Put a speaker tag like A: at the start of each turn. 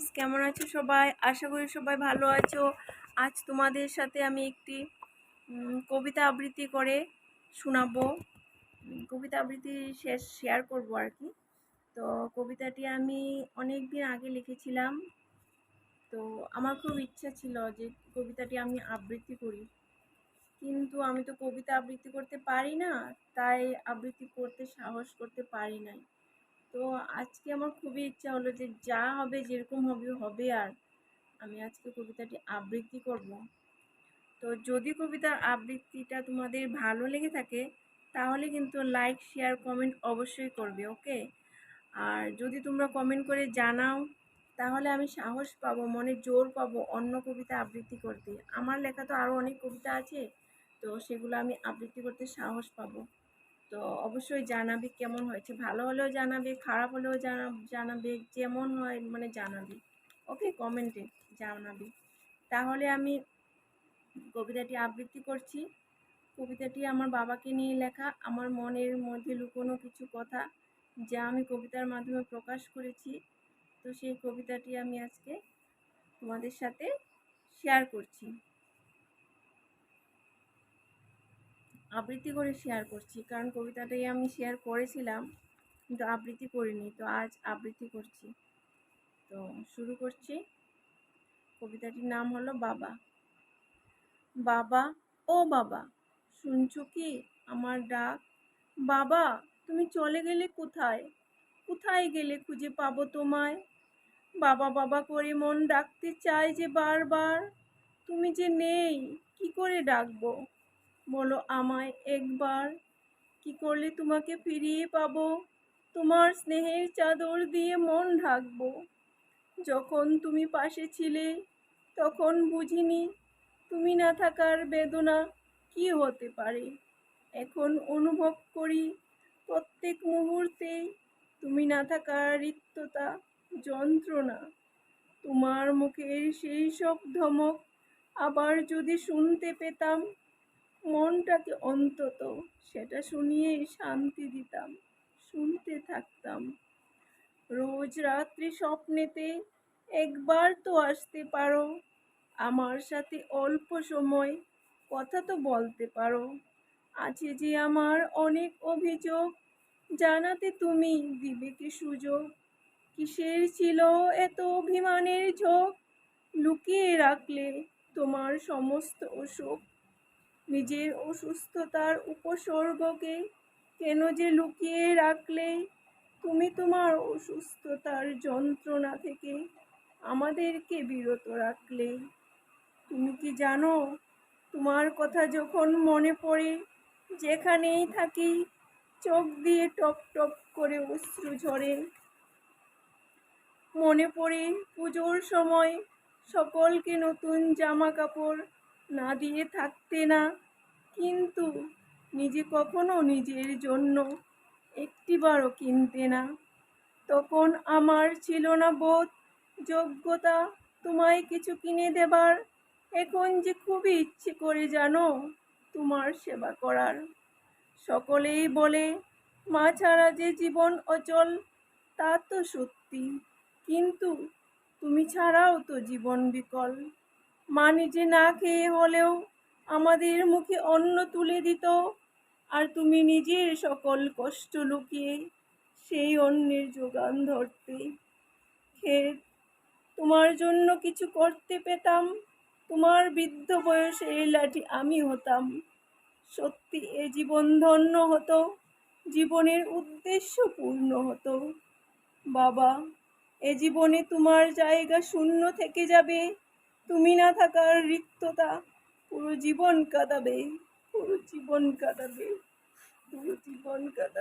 A: Friends, কেমন আছো সবাই? আশা করি সবাই ভালো আছো। আজ তোমাদের সাথে আমি একটি কবিতা আবৃত্তি করে শোনাবো। কবিতা আবৃত্তি শেয়ার করবো আর কি। তো কবিতাটি আমি অনেক দিন আগে লিখেছিলাম। তো আমার খুব ইচ্ছা ছিল যে কবিতাটি আমি আবৃত্তি করি, কিন্তু আমি তো কবিতা আবৃত্তি করতে পারি না, তাই আবৃত্তি করতে সাহস করতে পারি নাই। তো আজকে আমার খুবই ইচ্ছা হলো যে যা হবে, যেরকম হবে হবে, আর আমি আজকে কবিতাটি আবৃত্তি করব। তো যদি কবিতার আবৃত্তিটা তোমাদের ভালো লেগে থাকে তাহলে কিন্তু লাইক, শেয়ার, কমেন্ট অবশ্যই করবে, ওকে? আর যদি তোমরা কমেন্ট করে জানাও তাহলে আমি সাহস পাবো, মনে জোর পাবো অন্য কবিতা আবৃত্তি করতে। আমার লেখা তো আরও অনেক কবিতা আছে, তো সেগুলো আমি আবৃত্তি করতে সাহস পাবো। তো অবশ্যই জানাবে কেমন হয়েছে, ভালো হলেও জানাবে, খারাপ হলেও জানাবে, যেমন হয় মানে জানাবে, ওকে? কমেন্টে জানাবে। তাহলে আমি কবিতাটি আবৃত্তি করছি। কবিতাটি আমার বাবাকে নিয়ে লেখা, আমার মনের মধ্যে লুকোনো কিছু কথা যা আমি কবিতার মাধ্যমে প্রকাশ করেছি। তো সেই কবিতাটি আমি আজকে তোমাদের সাথে শেয়ার করছি, আবৃত্তি করে শেয়ার করছি। কারণ কবিতাটাই আমি শেয়ার করেছিলাম কিন্তু আবৃত্তি করিনি, তো আজ আবৃত্তি করছি। তো শুরু করছি। কবিতাটির নাম হলো বাবা। বাবা, ও বাবা, শুনছো কি আমার ডাক? বাবা, তুমি চলে গেলে কোথায়? কোথায় গেলে খুঁজে পাবো তোমায়? বাবা বাবা করে মন ডাকতে চায় যে বারবার, তুমি যে নেই, কি করে ডাকবো? বলো আমায় একবার, কি করলে তোমাকে ফিরিয়ে পাবো? তোমার স্নেহের চাদর দিয়ে মন ঢাকবো। যখন তুমি পাশে ছিলে তখন বুঝিনি তুমি না থাকার বেদনা কি হতে পারে। এখন অনুভব করি প্রত্যেক মুহূর্তে তুমি না থাকার রিক্ততা, যন্ত্রণা। তোমার মুখের সেই সব ধমক আবার যদি শুনতে পেতাম, মনটাকে অন্তত সেটা শুনিয়েই শান্তি দিতাম, শুনতে থাকতাম। রোজ রাত্রি স্বপ্নেতে একবার তো আসতে পারো, আমার সাথে অল্প সময় কথা তো বলতে পারো। আছে যে আমার অনেক অভিযোগ, জানাতে তুমি দিবে কি সুযোগ? কিসের ছিল এত অভিমানের ঝোঁক? লুকিয়ে রাখলে তোমার সমস্ত অসুখ, নিজের অসুস্থতার উপসর্গকে কেন যে লুকিয়ে রাখলে? তুমি তোমার অসুস্থতার যন্ত্রণা থেকে আমাদেরকে বিরত রাখলে। তুমি কি জানো, তোমার কথা যখন মনে পড়ে, যেখানেই থাকি চোখ দিয়ে টপ টপ করে অশ্রু ঝরে। মনে পড়ে পুজোর সময় সকলকে নতুন জামা কাপড় না দিয়ে থাকতে না, কিন্তু নিজে কখনো নিজের জন্য একটিবারও কিনতে না। তখন আমার ছিল না বোধ যোগ্যতা তোমায় কিছু কিনে দেবার। এখন যে খুবই ইচ্ছে করে জানো তোমার সেবা করার। সকলেই বলে মা ছাড়া যে জীবন অচল, তা তো সত্যি, কিন্তু তুমি ছাড়াও তো জীবন বিকল। মা নিজে না খেয়ে হলেও আমাদের মুখে অন্ন তুলে দিত, আর তুমি নিজের সকল কষ্ট লুকিয়ে সেই অন্নের যোগান ধরতে। ক্ষেত, তোমার জন্য কিছু করতে পেতাম, তোমার বৃদ্ধ বয়সে এই লাঠি আমি হতাম। সত্যি এ জীবন ধন্য হতো, জীবনের উদ্দেশ্য পূর্ণ হতো। বাবা, এ জীবনে তোমার জায়গা শূন্য থেকে যাবে, তুমি না থাকার রিক্ততা পুরো জীবন কাটাবে, পুরো জীবন কাটাবে, পুরো জীবন কাটাবে।